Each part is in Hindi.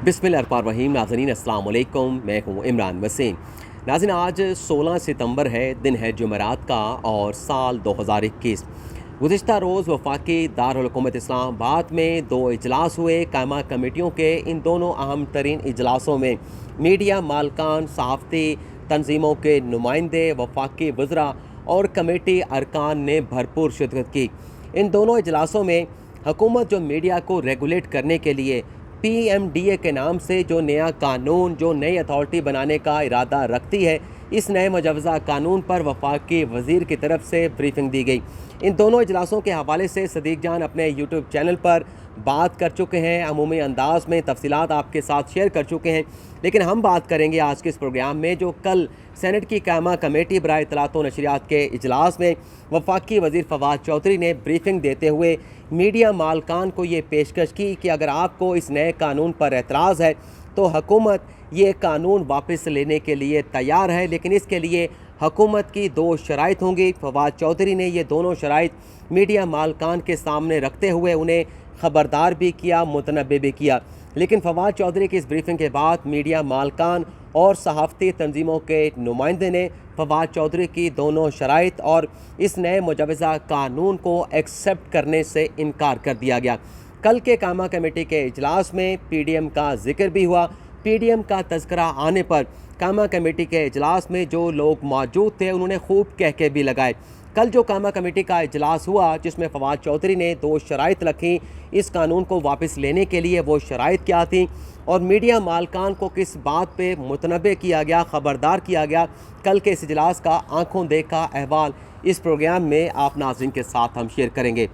बिस्मिल्लाहिर्रहमानिर्रहीम। नाज़रीन अस्सलाम वालेकुम, मैं हूँ इमरान वसीम। नाज़रीन आज 16 सितंबर है, दिन है जुमेरात का और साल 2021। गुज़िश्ता रोज़ वफाकी दारुल हुकूमत इस्लामाबाद में 2 इजलास हुए। कायमा कमेटियों के इन दोनों अहम तरीन इजलासों में मीडिया, मालकान, सहाफ़ती तंजीमों के नुमाइंदे, वफाकी वज़रा और कमेटी अरकान ने भरपूर शिरकत की। इन दोनों इजलासों में हुकूमत जो मीडिया को रेगुलेट करने के लिए PMDA के नाम से जो नया कानून, जो नई अथॉरिटी बनाने का इरादा रखती है, इस नए मुजवज़ा कानून पर वफाकी वज़ीर की तरफ से ब्रीफिंग दी गई। इन दोनों इजलासों के हवाले से सदीक जान अपने YouTube चैनल पर बात कर चुके हैं, अमूमी अंदाज में तफसीलात आपके साथ शेयर कर चुके हैं। लेकिन हम बात करेंगे आज के इस प्रोग्राम में जो कल सेनेट की कायमा कमेटी बराए इत्तलात व नशरियात के इजलास में वफाकी वज़ीर फवाद चौधरी ने ब्रीफिंग देते हुए मीडिया मालकान को ये पेशकश की कि अगर आपको इस नए कानून पर एतराज़ है तो हुकूमत ये कानून वापस लेने के लिए तैयार है, लेकिन इसके लिए हुकूमत की 2 शराइत होंगी। फवाद चौधरी ने ये दोनों शराइत मीडिया मालकान के सामने रखते हुए उन्हें खबरदार भी किया, मुतनब्बे भी किया। लेकिन फवाद चौधरी की इस ब्रीफिंग के बाद मीडिया मालकान और सहाफ़ती तंजीमों के नुमाइंदे ने फवाद चौधरी की दोनों शराइत और इस नए मुजवज़ा कानून को एक्सेप्ट करने से इनकार कर दिया गया। कल के कायमा कमेटी के इजलास में PDM का जिक्र भी हुआ। PDM का तज़करः आने पर कायमा कमेटी के इजलास में जो लोग मौजूद थे उन्होंने खूब कहके भी लगाए। कल जो कायमा कमेटी का इजलास हुआ जिसमें फवाद चौधरी ने 2 शराइत रखी इस कानून को वापस लेने के लिए, वो शराइत क्या थी और मीडिया मालकान को किस बात पे मुतनब्बे किया गया, खबरदार किया गया, कल के इस इजलास का आंखों देखा अहवाल इस प्रोग्राम में आप नाज़रीन के साथ हम शेयर करेंगे।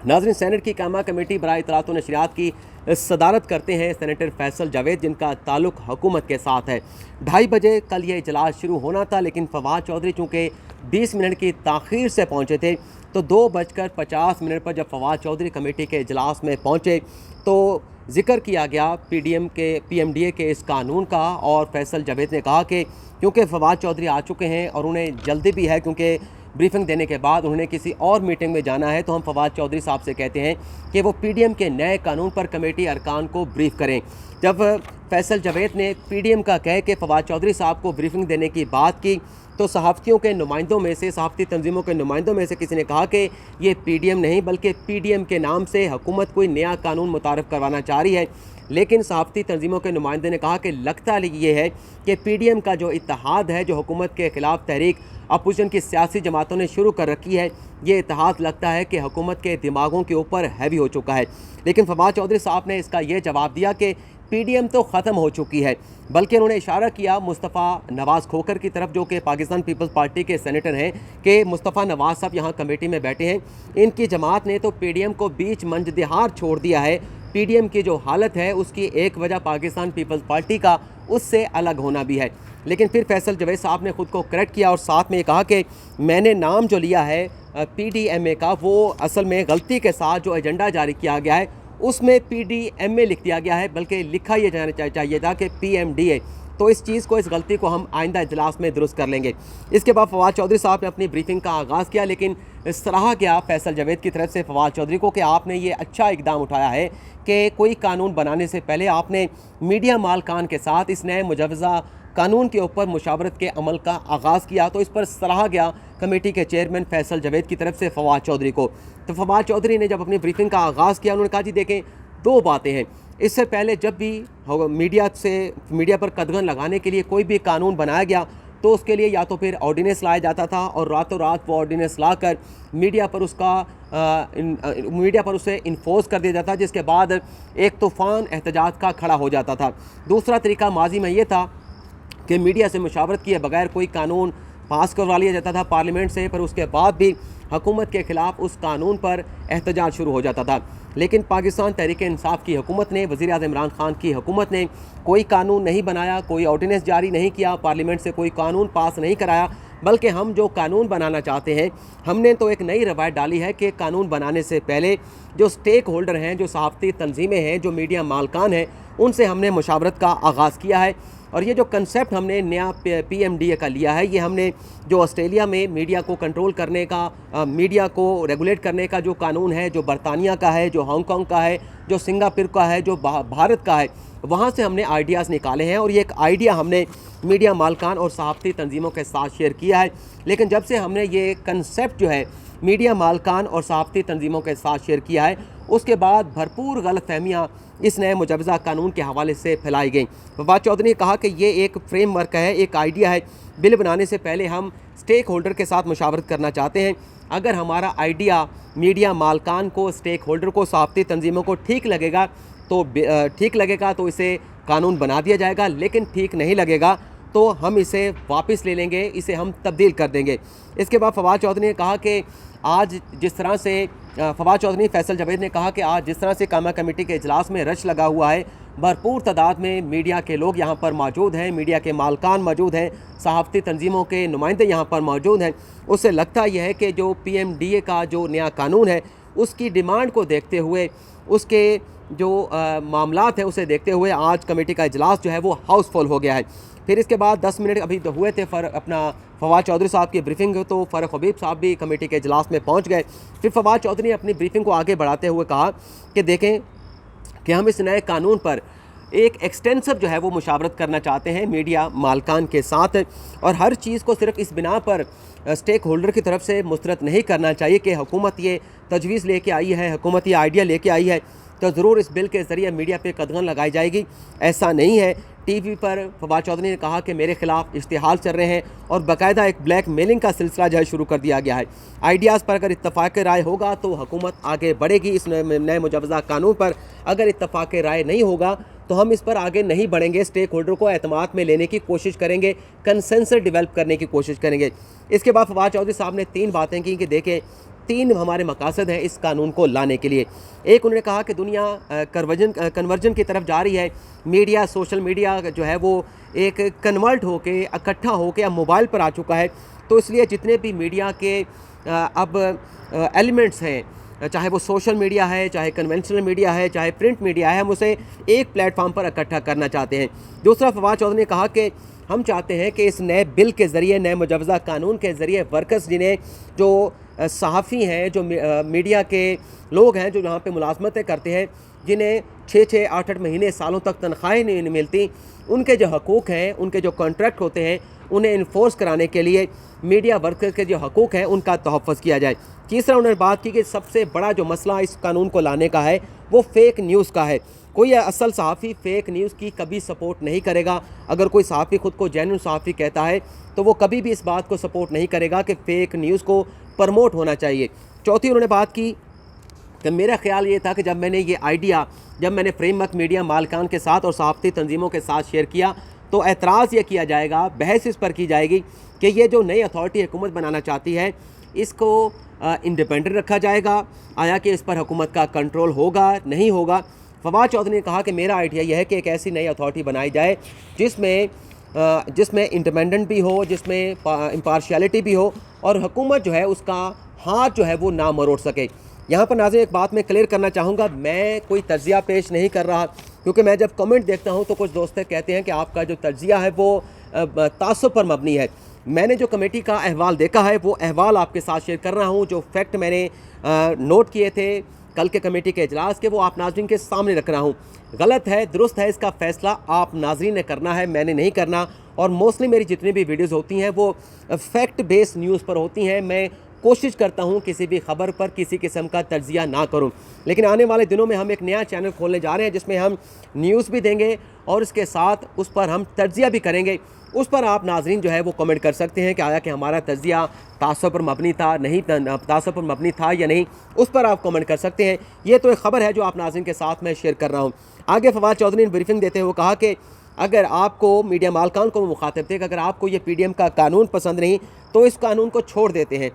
नाज़रीन, सेनेट की कायमा कमेटी बराए इत्तलात व नशरियात की सदारत करते हैं सेनेटर फैसल जावेद, जिनका ताल्लुक़ हुकूमत के साथ है। 2:30 बजे कल ये इजलास शुरू होना था, लेकिन फवाद चौधरी चूँकि 20 मिनट की ताख़ीर से पहुँचे थे तो 2:50 पर जब फवाद चौधरी कमेटी के इजलास में पहुँचे तो जिक्र किया गया PMDA के इस कानून का और फैसल जावेद ने कहा कि क्योंकि फवाद चौधरी आ चुके हैं और उन्हें जल्दी भी है क्योंकि ब्रीफिंग देने के बाद उन्होंने किसी और मीटिंग में जाना है, तो हम फवाद चौधरी साहब से कहते हैं कि वो PDM के नए कानून पर कमेटी अरकान को ब्रीफ करें। जब फैसल जावेद ने PDM का कह के फवाद चौधरी साहब को ब्रीफिंग देने की बात की तो सहाफ़तियों के नुमाइंदों में से, सहाफ़ती तंजीमों के नुमाइंदों में से किसी ने कहा कि ये PDM नहीं बल्कि PDM के नाम से हुकूमत कोई नया कानून मुतारफ़ करवाना चाह रही है। लेकिन सहाफ़ती तंजीमों के नुमाइंदे ने कहा कि लगता ये है कि PDM का जो इत्तेहाद है, जो हुकूमत के ख़िलाफ़ तहरीक अपोजिशन की सियासी जमातों ने शुरू कर रखी है, ये इत्तेहाद लगता है कि हुकूमत के दिमागों के ऊपर हैवी हो चुका है। लेकिन फवाद चौधरी साहब ने इसका ये जवाब दिया कि PDM तो ख़त्म हो चुकी है, बल्कि उन्होंने इशारा किया मुस्तफ़ा नवाज़ खोखर की तरफ, जो कि पाकिस्तान पीपल्स पार्टी के सेनेटर हैं, कि मुस्तफ़ा नवाज़ साहब यहाँ कमेटी में बैठे हैं। इनकी जमात ने तो PDM को बीच मंजदिहार छोड़ दिया है। PDM की जो हालत है उसकी एक वजह पाकिस्तान पीपल्स पार्टी का उससे अलग होना भी है। लेकिन फिर फैसल जावेद साहब ने ख़ुद को करेक्ट किया और साथ में ये कहा कि मैंने नाम जो लिया है PDMA का, वो असल में गलती के साथ जो एजेंडा जारी किया गया है उसमें PDMA लिख दिया गया है, बल्कि लिखा ये जाना चाहिए था कि PMDA। तो इस चीज़ को, इस गलती को हम आइंदा इजलास में दुरुस्त कर लेंगे। इसके बाद फवाद चौधरी साहब ने अपनी ब्रीफिंग का आगाज़ किया, लेकिन सराहा गया फैसल जावेद की तरफ से फवाद चौधरी को कि आपने ये अच्छा इकदाम उठाया है कि कोई कानून बनाने से पहले आपने मीडिया मालकान के साथ इस नए मुजवज़ा कानून के ऊपर मुशावरत के अमल का आगाज़ किया। तो इस पर सराहा गया कमेटी के चेयरमैन फैसल जावेद की तरफ से फवाद चौधरी को। तो फवाद चौधरी ने जब अपनी ब्रीफिंग का आगाज़ किया उन्होंने कहा जी देखें, 2 बातें हैं। इससे पहले जब भी मीडिया पर कदगन लगाने के लिए कोई भी कानून बनाया गया तो उसके लिए या तो फिर ऑर्डिनेंस लाया जाता था और रातों रात वो ऑर्डिनेंस लाकर मीडिया पर उसे इन्फोर्स कर दिया जाता, जिसके बाद एक तूफ़ान एहतजाज का खड़ा हो जाता था। दूसरा तरीका माजी में ये था कि मीडिया से मुशावरत किए बगैर कोई कानून पास करवा लिया जाता था पार्लियामेंट से, पर उसके बाद भी हुकूमत के ख़िलाफ़ उस कानून पर एहतजाज शुरू हो जाता था। लेकिन पाकिस्तान तहरीक इंसाफ की हुकूमत ने, वज़ीर आज़म इमरान खान की हुकूमत ने कोई कानून नहीं बनाया, कोई ऑर्डिनेंस जारी नहीं किया, पार्लियामेंट से कोई कानून पास नहीं कराया, बल्कि हम जो कानून बनाना चाहते हैं हमने तो एक नई रवायत डाली है कि कानून बनाने से पहले जो स्टेक होल्डर हैं, जो सहाफ़ती तंजीमें हैं, जो मीडिया मालकान हैं, उनसे हमने मुशावरत का आगाज़ किया है। और ये जो कंसेप्ट हमने नया PMDA का लिया है, ये हमने जो ऑस्ट्रेलिया में मीडिया को कंट्रोल करने का, मीडिया को रेगुलेट करने का जो कानून है, जो बरतानिया का है, जो हांगकांग का है, जो सिंगापुर का है, जो भारत का है, वहाँ से हमने आइडियाज़ निकाले हैं। और ये एक आइडिया हमने मीडिया मालकान और सहाफ़ती तंजीमों के साथ शेयर किया है। लेकिन जब से हमने ये कंसेप्ट जो है मीडिया मालकान और सहाफ़ती तंजीमों के साथ शेयर किया है, उसके बाद भरपूर गलतफहमियाँ इस नए मुजवज़ा कानून के हवाले से फैलाई गई। फवाद चौधरी ने कहा कि ये एक फ्रेमवर्क है, एक आइडिया है। बिल बनाने से पहले हम स्टेक होल्डर के साथ मुशावरत करना चाहते हैं। अगर हमारा आइडिया मीडिया मालकान को, स्टेक होल्डर को, सहाफ़ती तंजीमों को ठीक लगेगा तो इसे कानून बना दिया जाएगा, लेकिन ठीक नहीं लगेगा तो हम इसे वापस ले लेंगे, इसे हम तब्दील कर देंगे। इसके बाद फवाद चौधरी ने कहा कि आज जिस तरह से फवाद चौधरी फैसल जावेद ने कहा कि आज जिस तरह से कायमा कमेटी के इजलास में रश लगा हुआ है, भरपूर तादाद में मीडिया के लोग यहाँ पर मौजूद हैं, मीडिया के मालकान मौजूद हैं, सहाफ़ती तंजीमों के नुमाइंदे यहाँ पर मौजूद हैं। उससे लगता यह है कि जो PMDA का जो नया कानून है, उसकी डिमांड को देखते हुए, उसके जो मामलात हैं उसे देखते हुए आज कमेटी का इजलास जो है वो हाउसफुल हो गया है। फिर इसके बाद 10 मिनट अभी हुए थे फवाद चौधरी साहब की ब्रीफिंग, तो फ़ारूक हबीब साहब भी कमेटी के इजलास में पहुंच गए। फिर फवाद चौधरी ने अपनी ब्रीफिंग को आगे बढ़ाते हुए कहा कि देखें कि हम इस नए कानून पर एक एक्सटेंसिव जो है वो मुशावरत करना चाहते हैं मीडिया मालकान के साथ, और हर चीज़ को सिर्फ इस बिना पर स्टेक होल्डर की तरफ से मुस्तरद नहीं करना चाहिए कि हुकूमत ये तजवीज़ लेके आई है, हुकूमत ये आइडिया लेके आई है तो ज़रूर इस बिल के ज़रिए मीडिया पे कदगन लगाई जाएगी। ऐसा नहीं है। TV पर फवाद चौधरी ने कहा कि मेरे ख़िलाफ़ इश्तिहार चल रहे हैं और बाकायदा एक ब्लैक मेलिंग का सिलसिला जो है शुरू कर दिया गया है। आइडियाज़ पर अगर इत्तफ़ाक़ राय होगा तो हुकूमत आगे बढ़ेगी इस नए मुजवज़ा कानून पर। अगर इत्तफ़ाक़ राय नहीं होगा तो हम इस पर आगे नहीं बढ़ेंगे, स्टेक होल्डर को एतमाद में लेने की कोशिश करेंगे, कंसेंसस डेवलप करने की कोशिश करेंगे। इसके बाद फवाद चौधरी साहब ने 3 बातें की कि देखें 3 हमारे मकासद हैं इस कानून को लाने के लिए। एक, उन्होंने कहा कि दुनिया कन्वर्जन की तरफ जा रही है। मीडिया, सोशल मीडिया जो है वो एक कन्वर्ट होके, इकट्ठा होके अब मोबाइल पर आ चुका है। तो इसलिए जितने भी मीडिया के अब एलिमेंट्स हैं, चाहे वो सोशल मीडिया है, चाहे कन्वेंशनल मीडिया है, चाहे प्रिंट मीडिया है, हम उसे एक प्लेटफॉर्म पर इकट्ठा करना चाहते हैं। दूसरा, फवाद चौधरी ने कहा कि हम चाहते हैं कि इस नए बिल के ज़रिए, नए मुजवज़ा कानून के ज़रिए वर्कर्स, जिन्हें जो सहाफ़ी हैं, जो मीडिया के लोग हैं, जो यहाँ पे मुलाजमतें करते हैं, जिन्हें 6-6, 8-8 महीने, सालों तक तनख्वाहें नहीं मिलती, उनके जो हकूक़ हैं, उनके जो कॉन्ट्रैक्ट होते हैं, उन्हें इन्फोर्स कराने के लिए मीडिया वर्कर्स के जो हकूक़ हैं उनका तहफ़्फ़ुज़ किया जाए। तीसरा, उन्होंने बात की कि सबसे बड़ा जो मसला इस कानून को लाने का है वो फ़ेक न्यूज़ का है। कोई असल सहाफ़ी फ़ेक न्यूज़ की कभी सपोर्ट नहीं करेगा। अगर कोई सहाफ़ी ख़ुद को जेन्युइन सहाफ़ी कहता है तो वो कभी भी इस बात को सपोर्ट नहीं करेगा कि फ़ेक न्यूज़ को प्रमोट होना चाहिए। चौथी, उन्होंने बात की कि मेरा ख़्याल ये था कि जब मैंने फ्रेमवर्क मीडिया मालकान के साथ और सहाफ़ती तंजीमों के साथ शेयर किया तो एतराज़ ये किया जाएगा, बहस इस पर की जाएगी कि ये जो नई अथॉरिटी हुकूमत बनाना चाहती है इसको इंडिपेंडेंट रखा जाएगा, आया कि इस पर हुकूमत का कंट्रोल होगा, नहीं होगा। फवाद चौधरी ने कहा कि मेरा आइडिया यह है कि एक ऐसी नई अथॉरिटी बनाई जाए जिसमें इंडिपेंडेंट भी हो, जिसमें इम्पार्शियलिटी भी हो, और हुकूमत जो है उसका हाथ जो है वो ना मरोड़ सके। यहाँ पर नाज़रीन एक बात मैं क्लियर करना चाहूँगा, मैं कोई तज्ज़िया पेश नहीं कर रहा, क्योंकि मैं जब कमेंट देखता हूँ तो कुछ दोस्त कहते हैं कि आपका जो तज्ज़िया है वो तासुब पर मबनी है। मैंने जो कमेटी का अहवाल देखा है वो अहवाल आपके साथ शेयर कर रहा हूँ। जो फैक्ट मैंने नोट किए थे कल के कमेटी के इजलास के, वो आप नाज़रीन के सामने रख रहा हूँ। गलत है, दुरुस्त है, इसका फ़ैसला आप नाज़रीन ने करना है, मैंने नहीं करना। और मोस्टली मेरी जितनी भी वीडियोज़ होती हैं वो फैक्ट बेस्ड न्यूज़ पर होती हैं। मैं कोशिश करता हूँ किसी भी खबर पर किसी किस्म का तज्ज़िया ना करूँ। लेकिन आने वाले दिनों में हम एक नया चैनल खोलने जा रहे हैं जिसमें हम न्यूज़ भी देंगे और इसके साथ उस पर हम तज्ज़िया भी करेंगे। उस पर आप नाज़रीन जो है वो कमेंट कर सकते हैं कि आया कि हमारा तज्ज़िया तासुब पर मबनी था, नहीं तासुब पर मबनी था या नहीं, उस पर आप कमेंट कर सकते हैं। ये तो एक ख़बर है जो आप नाज़रीन के साथ मैं शेयर कर रहा हूँ। आगे फवाद चौधरी ने ब्रीफिंग देते हुए कहा कि अगर आपको मीडिया मालकान को मुखातिब थे कि अगर आपको ये PDM का कानून पसंद नहीं तो इस कानून को छोड़ देते हैं,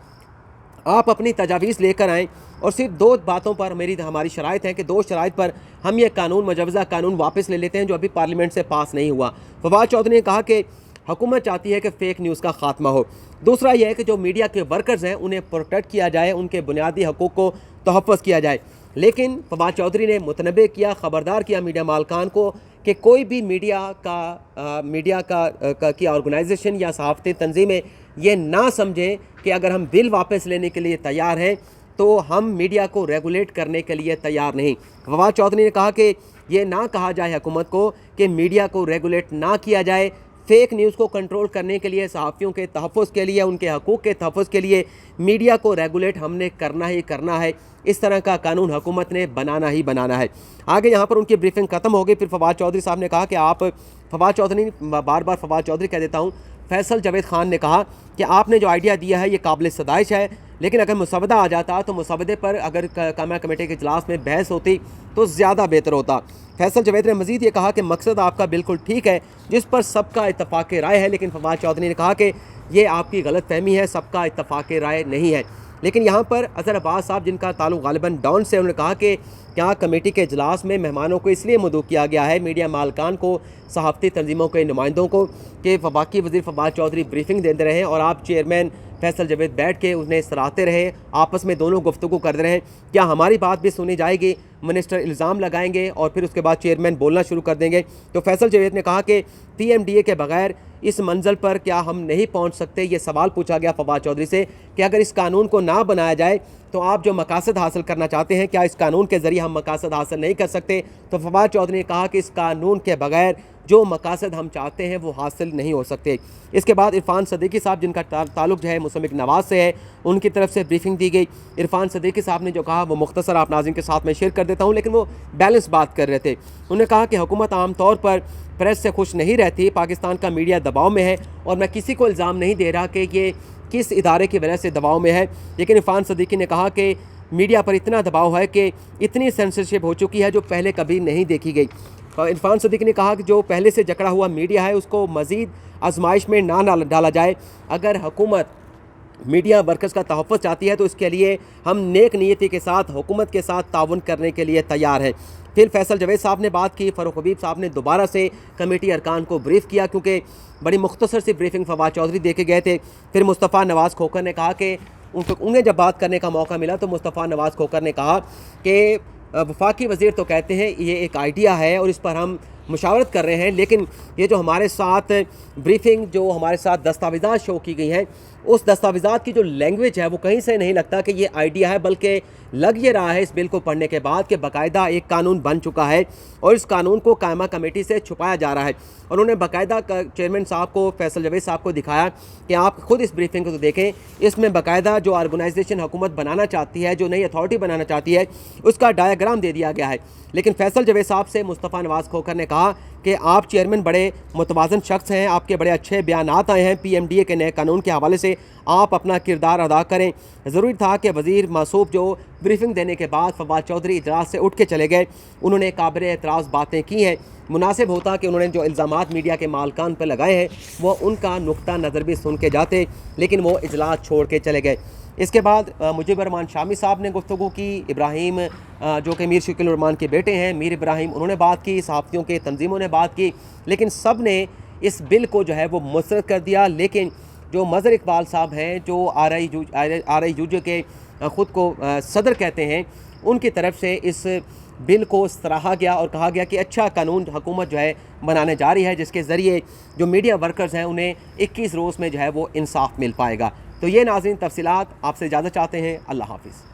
आप अपनी तजावीज़ लेकर आएँ और सिर्फ 2 बातों पर हमारी शराइत है कि 2 शराइत पर हम ये कानून, मुजवज़ा कानून वापस ले लेते हैं जो अभी पार्लियामेंट से पास नहीं हुआ। फवाद चौधरी ने कहा कि हुकूमत चाहती है कि फ़ेक न्यूज़ का ख़ात्मा हो। दूसरा यह है कि जो मीडिया के वर्कर्स हैं उन्हें प्रोटेक्ट किया जाए, उनके बुनियादी हकूक़ को तहफ़्फ़ुज़ किया जाए। लेकिन फवाद चौधरी ने मुतनबे किया, खबरदार किया मीडिया मालकान को कि कोई भी मीडिया की ऑर्गेनाइजेशन या सहाफ़ती तंजीमें ये ना समझें कि अगर हम बिल वापस लेने के लिए तैयार हैं तो हम मीडिया को रेगुलेट करने के लिए तैयार नहीं। फवाद चौधरी ने कहा कि ये ना कहा जाए हुकूमत को कि मीडिया को रेगुलेट ना किया जाए। फेक न्यूज़ को कंट्रोल करने के लिए, सहाफ़ियों के तहफ़्फ़ुज़ के लिए, उनके हकूक़ के तहफ़्फ़ुज़ के लिए मीडिया को रेगुलेट हमने करना ही करना है। इस तरह का कानून हुकूमत ने बनाना ही बनाना है। आगे यहाँ पर उनकी ब्रीफिंग ख़त्म हो गई। फिर फवाद चौधरी साहब ने कहा कि आप फवाद चौधरी, बार बार फवाद चौधरी कह देता हूँ, फैसल जावेद खान ने कहा कि आपने जो आइडिया दिया है ये काबिल सदाइश है, लेकिन अगर मुसवदा आ जाता तो मुसवदे पर अगर कायमा कमेटी के इजलास में बहस होती तो ज़्यादा बेहतर होता। फैसल जावेद ने मज़ीद ये कहा कि मकसद आपका बिल्कुल ठीक है जिस पर सबका इत्तफ़ाक़ राय है, लेकिन फवाद चौधरी ने कहा कि ये आपकी गलत फहमी है, सबका इत्तफ़ाक़ राय नहीं है। लेकिन यहाँ पर अज़हर अब्बास साहब, जिनका ताल्लुक़ गालिबन डॉन से, उन्होंने कहा कि क्या कमेटी के इजलास में मेहमानों को इसलिए मदऊ किया गया है, मीडिया मालकान को, सहाफ़ती तंजीमों के नुमाइंदों को, कि वफाकी वज़ीर फवाद चौधरी ब्रीफिंग देते रहे और आप चेयरमैन फैसल जावेद बैठ के उन्हें सराहते रहे, आपस में दोनों गुफ्तगू करते रहे। क्या हमारी बात भी सुनी जाएगी? मिनिस्टर इल्ज़ाम लगाएंगे और फिर उसके बाद चेयरमैन बोलना शुरू कर देंगे। तो फैसल जावेद ने कहा कि PMDA के बगैर इस मंजिल पर क्या हम नहीं पहुंच सकते? ये सवाल पूछा गया फवाद चौधरी से कि अगर इस कानून को ना बनाया जाए तो आप जो मकासद हासिल करना चाहते हैं, क्या इस कानून के ज़रिए हम मकासद हासिल नहीं कर सकते? तो फवाद चौधरी ने कहा कि इस कानून के बगैर जो मकासद हम चाहते हैं वो हासिल नहीं हो सकते। इसके बाद इरफान सदीकी साहब, जिनका ताल्लुक़ जो है मुसमिक नवाज से है, उनकी तरफ से ब्रीफिंग दी गई। इरफान सदीकी साहब ने जो कहा वो मुख्तसर आप नाज़रीन के साथ में शेयर कर देता हूँ, लेकिन वो बैलेंस बात कर रहे थे। उन्होंने कहा कि हुकूमत आम तौर पर प्रेस से खुश नहीं रहती, पाकिस्तान का मीडिया दबाव में है, और मैं किसी को इल्ज़ाम नहीं दे रहा कि ये किस इदारे की वजह से दबाव में है, लेकिन इरफान सदीकी ने कहा कि मीडिया पर इतना दबाव है कि इतनी सेंसरशिप हो चुकी है जो पहले कभी नहीं देखी गई। इरफान सदीकी ने कहा कि जो पहले से जकड़ा हुआ मीडिया है उसको मज़ीद आजमाइश में ना डाला जाए। अगर हुकूमत मीडिया वर्कर्स का तहफ़्फ़ुज़ चाहती है तो इसके लिए हम नेक नीयती के साथ हुकूमत के साथ ताउन करने के लिए तैयार हैं। फिर फैसल जावेद साहब ने बात की, फ़ारूक हबीब साहब ने दोबारा से कमेटी अरकान को ब्रीफ़ किया, क्योंकि बड़ी मुख्तसर सी ब्रीफिंग फवाद चौधरी दे के गए थे। फिर मुस्तफ़ा नवाज़ खोखर ने कहा कि उन्हें जब बात करने का मौका मिला तो मुस्तफ़ा नवाज़ खोखर ने कहा कि वफाकी वज़ीर तो कहते हैं ये एक आइडिया है और इस पर हम मुशावरत कर रहे हैं, लेकिन ये जो हमारे साथ ब्रीफिंग, जो हमारे साथ दस्तावेज़ात शो की गई हैं, उस दस्तावेज़ात की जो लैंग्वेज है वो कहीं से नहीं लगता कि ये आइडिया है, बल्कि लग ये रहा है इस बिल को पढ़ने के बाद कि बाकायदा एक कानून बन चुका है और इस कानून को कायमा कमेटी से छुपाया जा रहा है। और उन्होंने बाकायदा चेयरमैन साहब को, फैसल जावेद साहब को दिखाया कि आप खुद इस ब्रीफिंग को तो देखें, इसमें बाकायदा जो ऑर्गेनाइजेशन हुकूमत बनाना चाहती है, जो नई अथॉरिटी बनाना चाहती है, उसका डायग्राम दे दिया गया है। लेकिन फैसल जावेद साहब से मुस्तफ़ा नवाज़ खोखर ने कहा कि आप चेयरमैन बड़े मुतवाज़न शख्स हैं, आपके बड़े अच्छे बयानात आए हैं PMDA के नए कानून के हवाले से, आप अपना किरदार अदा करें। ज़रूरी था कि वज़ीर मासूब जो ब्रीफिंग देने के बाद फवाद चौधरी इजलास से उठ के चले गए, उन्होंने काबिल एतराज़ बातें की हैं। मुनासिब होता कि उन्होंने जो इल्ज़ामात मीडिया के मालकान पर लगाए हैं वो उनका नुक्ता नज़र भी सुन के जाते, लेकिन वो इजलास छोड़ के चले गए। इसके बाद मुजीब रहमान शामी साहब ने गुफ्तगू की, इब्राहिम जो कि मीर शकील रहमान के बेटे हैं, मीर इब्राहिम, उन्होंने बात की, सहाफ़ियों के तंजीमों ने बात की, लेकिन सब ने इस बिल को जो है वो मुस्तरद कर दिया। लेकिन जो मज़हर इकबाल साहब हैं, जो आर आई यूजे के ख़ुद को सदर कहते हैं, उनकी तरफ से इस बिल को सराहा गया और कहा गया कि अच्छा कानून हुकूमत जो है बनाने जा रही है, जिसके ज़रिए जो मीडिया वर्कर्स हैं उन्हें 21 रोज़ में जो है वो इंसाफ मिल पाएगा। तो ये नाज़रीन तफसीलात आपसे इजाज़त चाहते हैं। अल्लाह हाफ़िज़।